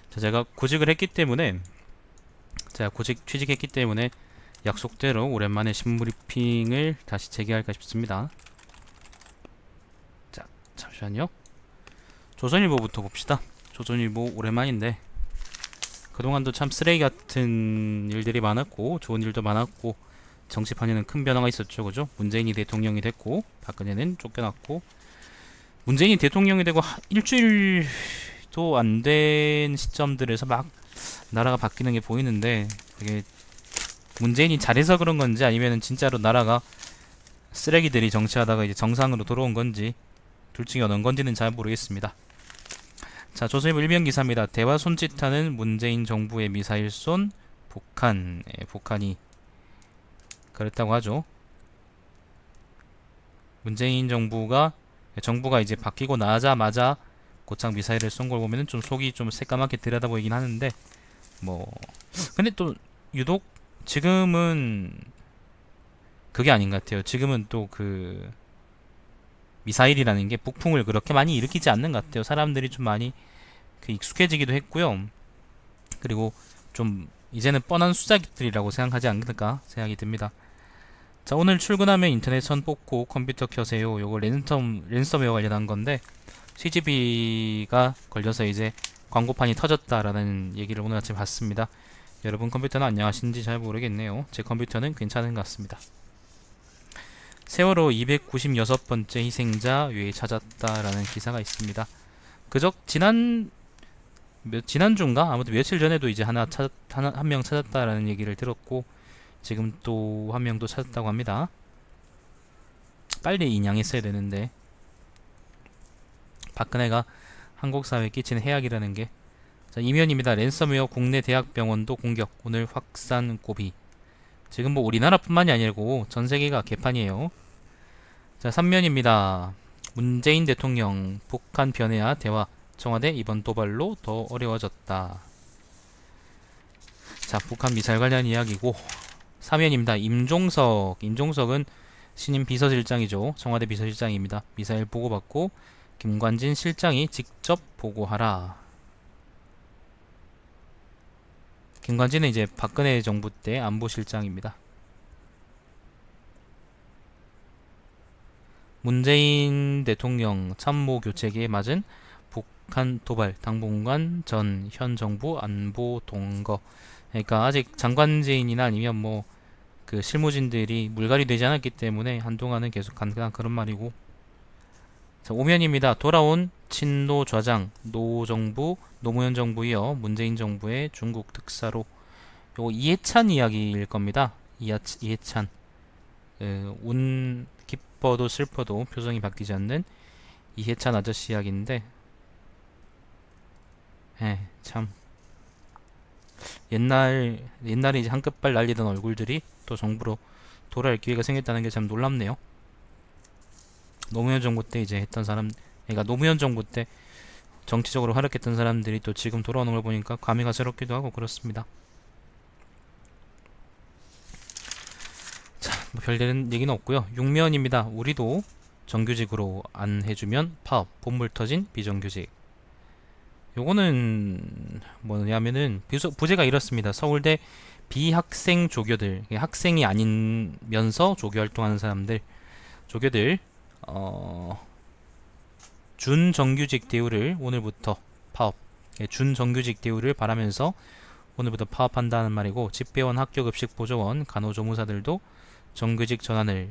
자, 제가 구직을 했기 때문에 제가 구직 취직했기 때문에 약속대로 오랜만에 신브리핑을 다시 재개할까 싶습니다. 자, 잠시만요. 조선일보부터 봅시다. 조선일보 오랜만인데 그동안도 참 쓰레기 같은 일들이 많았고 좋은 일도 많았고 정치판에는 큰 변화가 있었죠. 그죠? 문재인이 대통령이 됐고 박근혜는 쫓겨났고 문재인이 대통령이 되고 일주일도 안 된 시점들에서 막 나라가 바뀌는 게 보이는데 그게 문재인이 잘해서 그런 건지 아니면은 진짜로 나라가 쓰레기들이 정치하다가 이제 정상으로 돌아온 건지 둘 중에 어느 건지는 잘 모르겠습니다. 자, 조선일보 일면 기사입니다. 대화 손짓하는 문재인 정부의 미사일 쏜 북한. 북한이 그랬다고 하죠. 문재인 정부가 이제 바뀌고 나자마자 곧장 미사일을 쏜 걸 보면은 좀 속이 좀 새까맣게 들여다 보이긴 하는데 뭐 근데 또 유독 지금은 그게 아닌 것 같아요. 지금은 또 그 미사일이라는 게 북풍을 그렇게 많이 일으키지 않는 것 같아요. 사람들이 좀 많이 그 익숙해지기도 했고요. 그리고 좀 이제는 뻔한 수작들이라고 생각하지 않을까 생각이 듭니다. 자, 오늘 출근하면 인터넷 선 뽑고 컴퓨터 켜세요. 요거 랜섬웨어 관련한 건데 CGV가 걸려서 이제 광고판이 터졌다라는 얘기를 오늘 아침 봤습니다. 여러분 컴퓨터는 안녕하신지 잘 모르겠네요. 제 컴퓨터는 괜찮은 것 같습니다. 세월호 296번째 희생자 외에 찾았다라는 기사가 있습니다. 그저 지난주인가 아무튼 며칠 전에도 이제 한 명 찾았다라는 얘기를 들었고 지금 또 한 명 도 찾았다고 합니다. 빨리 인양했어야 되는데 박근혜가 한국 사회에 끼치는 해악이라는 게. 자, 이면입니다. 랜섬웨어 국내 대학병원도 공격. 오늘 확산 고비. 지금 뭐 우리나라뿐만이 아니고 전 세계가 개판이에요. 자, 3면입니다. 문재인 대통령 북한 변해야 대화. 청와대 이번 도발로 더 어려워졌다. 자, 북한 미사일 관련 이야기고 3면입니다. 임종석은 신임 비서실장이죠. 청와대 비서실장입니다. 미사일 보고받고 김관진 실장이 직접 보고하라. 김관진은 이제 박근혜 정부 때 안보실장입니다. 문재인 대통령 참모 교체기에 맞은 북한 도발 당분간 전 현 정부 안보 동거. 그러니까 아직 장관재인이나 아니면 뭐 그 실무진들이 물갈이 되지 않았기 때문에 한동안은 계속 그냥 그런 말이고. 자, 오면입니다. 돌아온 친노 좌장 노무현 정부 이어 문재인 정부의 중국 특사로. 요거 이해찬 이야기일 겁니다. 이해찬. 운 기뻐도 슬퍼도 표정이 바뀌지 않는 이해찬 아저씨 이야기인데 참 옛날에 이제 한끗발 날리던 얼굴들이 또 정부로 돌아올 기회가 생겼다는 게 참 놀랍네요. 노무현 정부 때 이제 했던 사람, 그러니까 노무현 정부 때 정치적으로 활약했던 사람들이 또 지금 돌아오는 걸 보니까 감회가 새롭기도 하고 그렇습니다. 자, 뭐 별다른 얘기는 없고요. 6면입니다. 우리도 정규직으로 안 해주면 파업, 본물 터진 비정규직. 요거는 뭐냐면은 부제가 이렇습니다. 서울대 비학생 조교들, 학생이 아니면서 조교 활동하는 사람들, 조교들 준정규직 대우를 오늘부터 파업, 준정규직 대우를 바라면서 오늘부터 파업한다는 말이고, 집배원, 학교급식 보조원, 간호조무사들도 정규직 전환을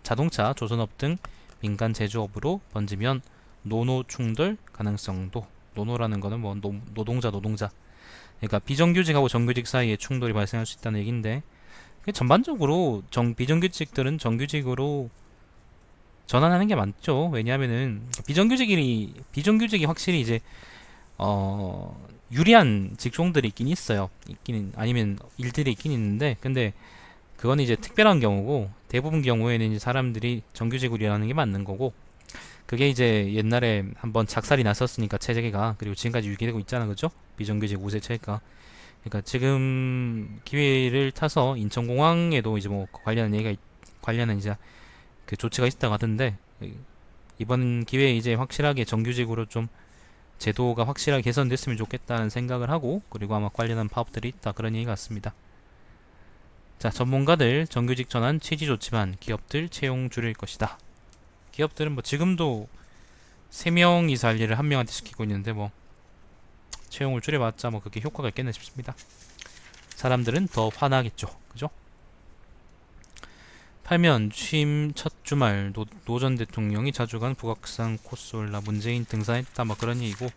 자동차, 조선업 등 민간 제조업으로 번지면 노노 충돌 가능성도. 노노라는 거는 뭐 노동자. 그러니까 비정규직하고 정규직 사이에 충돌이 발생할 수 있다는 얘기인데 전반적으로 비정규직들은 정규직으로 전환하는 게 맞죠. 왜냐하면은 비정규직이 확실히 이제 유리한 직종들이 있긴 있어요. 아니면 일들이 있긴 있는데 근데 그건 이제 특별한 경우고 대부분 경우에는 이제 사람들이 정규직으로 일하는 게 맞는 거고 그게 이제 옛날에 한번 작살이 났었으니까 체제가 그리고 지금까지 유지되고 있잖아 그죠? 비정규직 우세 체제가. 그러니까 지금 기회를 타서 인천공항에도 이제 뭐 관련한 이제 그 조치가 있었다고 하던데 이번 기회에 이제 확실하게 정규직으로 좀 제도가 확실하게 개선됐으면 좋겠다는 생각을 하고, 그리고 아마 관련한 파업들이 있다, 그런 얘기 같습니다. 자, 전문가들 정규직 전환 취지 좋지만 기업들 채용 줄일 것이다. 기업들은 뭐 지금도 3명 이상 할 일을 1명한테 시키고 있는데 뭐 채용을 줄여봤자 뭐 그게 효과가 있겠나 싶습니다. 사람들은 더 화나겠죠. 그죠? 팔면 취임 첫 주말 노 전 대통령이 자주 간 북악산 코스 올라 문재인 등산했다, 뭐 그런 얘기고,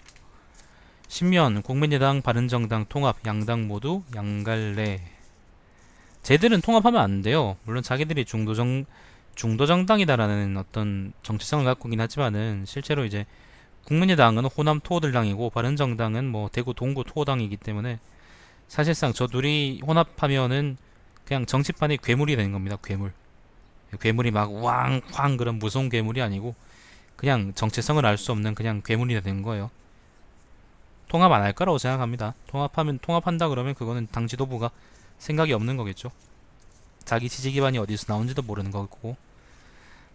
10면 국민의당 바른정당 통합 양당 모두 양갈래. 쟤들은 통합하면 안 돼요. 물론 자기들이 중도정당이다라는 어떤 정체성을 갖고 있긴 하지만은 실제로 이제 국민의당은 호남 토호들당이고 바른정당은 뭐 대구 동구 토호당이기 때문에 사실상 저 둘이 혼합하면은 그냥 정치판이 괴물이 되는 겁니다. 괴물. 괴물이 막 왕쾅 그런 무서운 괴물이 아니고 그냥 정체성을 알 수 없는 그냥 괴물이 되는 거예요. 통합 안 할 거라고 생각합니다. 통합한다 그러면 그거는 당 지도부가 생각이 없는 거겠죠. 자기 지지 기반이 어디서 나온지도 모르는 거고.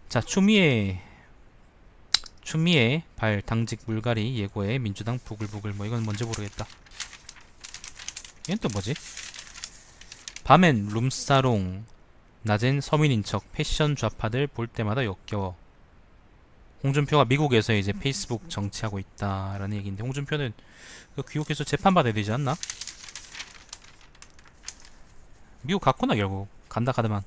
자, 추미애 발 당직 물갈이 예고에 민주당 부글부글. 뭐 이건 뭔지 모르겠다. 이건 또 뭐지? 밤엔 룸사롱, 낮엔 서민인 척 패션 좌파들 볼 때마다 역겨워. 홍준표가 미국에서 이제 페이스북 정치하고 있다라는 얘기인데, 홍준표는 귀국해서 재판받아야 되지 않나? 미국 갔구나. 결국 간다 카드만.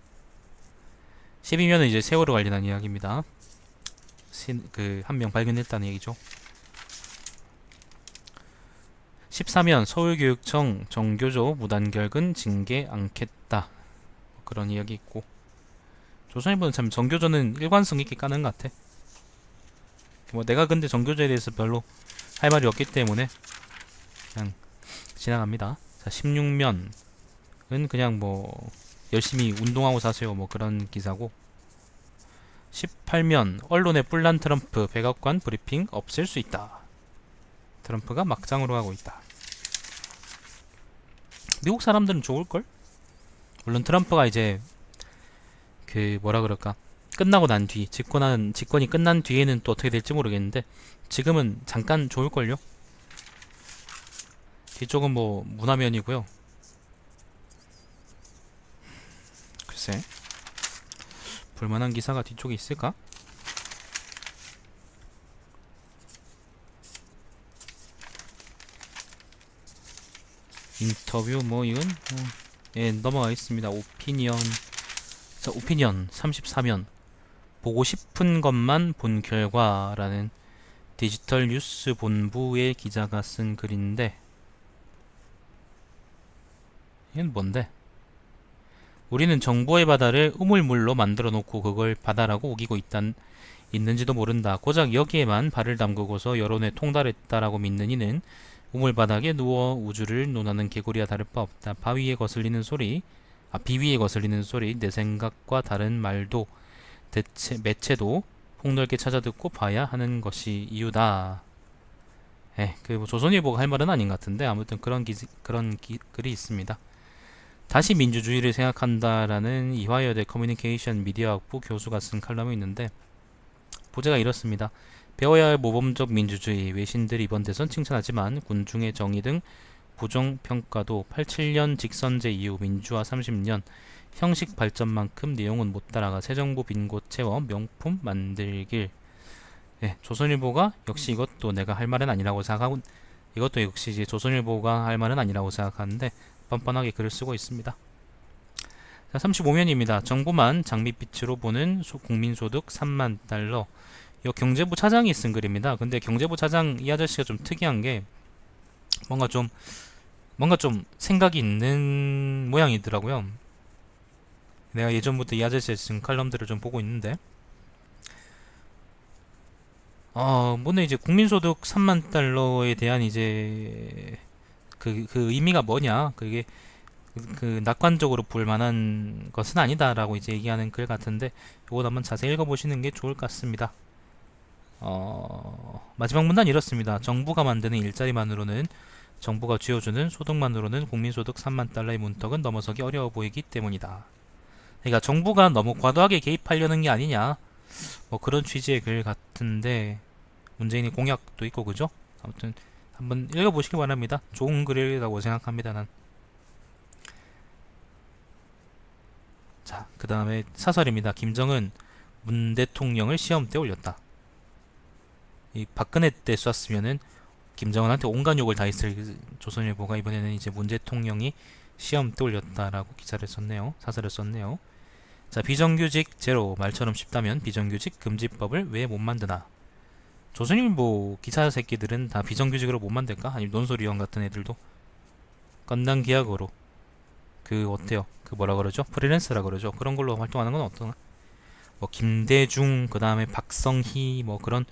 12면은 이제 세월호 관련한 이야기입니다. 한 명 발견했다는 얘기죠. 14면 서울교육청 정교조 무단결근 징계 않겠다, 그런 이야기 있고, 조선일보는 참 정교조는 일관성 있게 까는 것 같아. 뭐 내가 근데 정교조에 대해서 별로 할 말이 없기 때문에 그냥 지나갑니다. 자, 16면은 그냥 뭐 열심히 운동하고 사세요, 뭐 그런 기사고, 18면 언론의 뿔난 트럼프 백악관 브리핑 없앨 수 있다. 트럼프가 막장으로 가고 있다. 미국 사람들은 좋을걸? 물론 트럼프가 이제 그 뭐라 그럴까, 끝나고 난 뒤, 집권이 끝난 뒤에는 또 어떻게 될지 모르겠는데 지금은 잠깐 좋을걸요? 뒤쪽은 뭐 문화면이고요. 글쎄, 볼만한 기사가 뒤쪽에 있을까? 인터뷰 뭐 이건 예, 넘어가겠습니다. 오피니언. 자, 오피니언 34면 보고 싶은 것만 본 결과라는 디지털 뉴스 본부의 기자가 쓴 글인데, 이건 뭔데? 우리는 정보의 바다를 우물물로 만들어 놓고 그걸 바다라고 우기고 있는지도 모른다. 고작 여기에만 발을 담그고서 여론에 통달했다라고 믿는 이는 우물바닥에 누워 우주를 논하는 개구리와 다를 바 없다. 비위에 거슬리는 소리, 내 생각과 다른 말도 매체도 폭넓게 찾아듣고 봐야 하는 것이 이유다. 뭐 조선일보가 할 말은 아닌 것 같은데 아무튼 그런 글이 있습니다. 다시 민주주의를 생각한다라는 이화여대 커뮤니케이션 미디어학부 교수가 쓴 칼럼이 있는데, 부제가 이렇습니다. 배워야 할 모범적 민주주의, 외신들 이번 대선 칭찬하지만 군중의 정의 등 부정평가도 87년 직선제 이후 민주화 30년 형식 발전만큼 내용은 못 따라가 새 정부 빈 곳 채워 명품 만들길. 조선일보가 역시 이것도 내가 할 말은 아니라고 생각하고, 이것도 역시 이제 조선일보가 할 말은 아니라고 생각하는데 뻔뻔하게 글을 쓰고 있습니다. 자, 35면입니다. 정부만 장밋빛으로 보는 국민소득 3만 달러. 이 경제부 차장이 쓴 글입니다. 근데 경제부 차장 이 아저씨가 좀 특이한 게 뭔가 좀 생각이 있는 모양이더라고요. 내가 예전부터 이 아저씨의 쓴 칼럼들을 좀 보고 있는데, 뭐는 이제 국민소득 3만 달러에 대한 이제 그 의미가 뭐냐, 그게 낙관적으로 볼 만한 것은 아니다라고 이제 얘기하는 글 같은데, 이건 한번 자세히 읽어보시는 게 좋을 것 같습니다. 마지막 문단 이렇습니다. 정부가 만드는 일자리만으로는, 정부가 쥐어주는 소득만으로는 국민소득 3만 달러의 문턱은 넘어서기 어려워 보이기 때문이다. 그러니까 정부가 너무 과도하게 개입하려는 게 아니냐, 뭐 그런 취지의 글 같은데, 문재인의 공약도 있고 그죠? 아무튼 한번 읽어보시기 바랍니다. 좋은 글이라고 생각합니다. 난. 자, 그 다음에 사설입니다. 김정은 문 대통령을 시험대에 올렸다. 이 박근혜 때 쐈으면은 김정은한테 온갖 욕을 다 했을 조선일보가 이번에는 이제 문 대통령이 시험대 올렸다라고 기사를 썼네요. 사설을 썼네요. 자, 비정규직 제로. 말처럼 쉽다면 비정규직 금지법을 왜 못 만드나. 조선일보 기사 새끼들은 다 비정규직으로 못 만들까? 아니면 논소리원 같은 애들도 건당 계약으로 그 어때요? 그 뭐라 그러죠? 프리랜서라 그러죠. 그런 걸로 활동하는 건 어떠나? 뭐 김대중, 그 다음에 박성희, 뭐 그런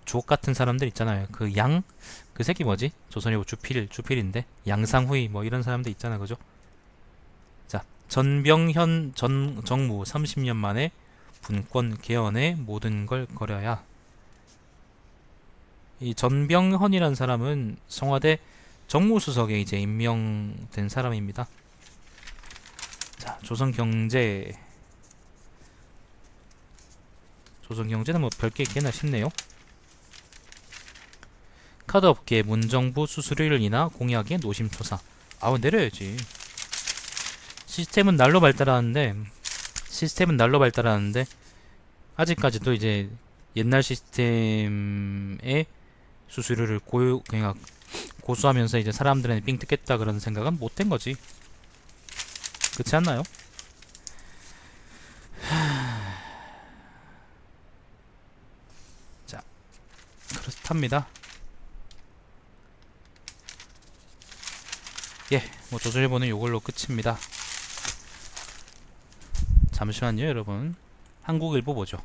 주옥 같은 사람들 있잖아요. 그 양, 그 새끼 뭐지? 조선일보 주필인데 양상후이 뭐 이런 사람들 있잖아, 그죠? 자, 전병현 전 정무 30년 만에 분권 개헌에 모든 걸 걸어야. 이 전병헌이라는 사람은 청와대 정무수석에 이제 임명된 사람입니다. 자, 조선경제는 뭐 별게 있겠나 싶네요. 카드업계 문정부 수수료를 인하 공약의 노심초사. 아우, 내려야지. 시스템은 날로 발달하는데 아직까지도 이제 옛날 시스템의 수수료를 그냥 고수하면서 이제 사람들한테 삥 뜯겠다 그런 생각은 못된 거지. 그렇지 않나요? 자, 그렇답니다. 예, 뭐 조선일보는 이걸로 끝입니다. 잠시만요, 여러분. 한국일보 보죠.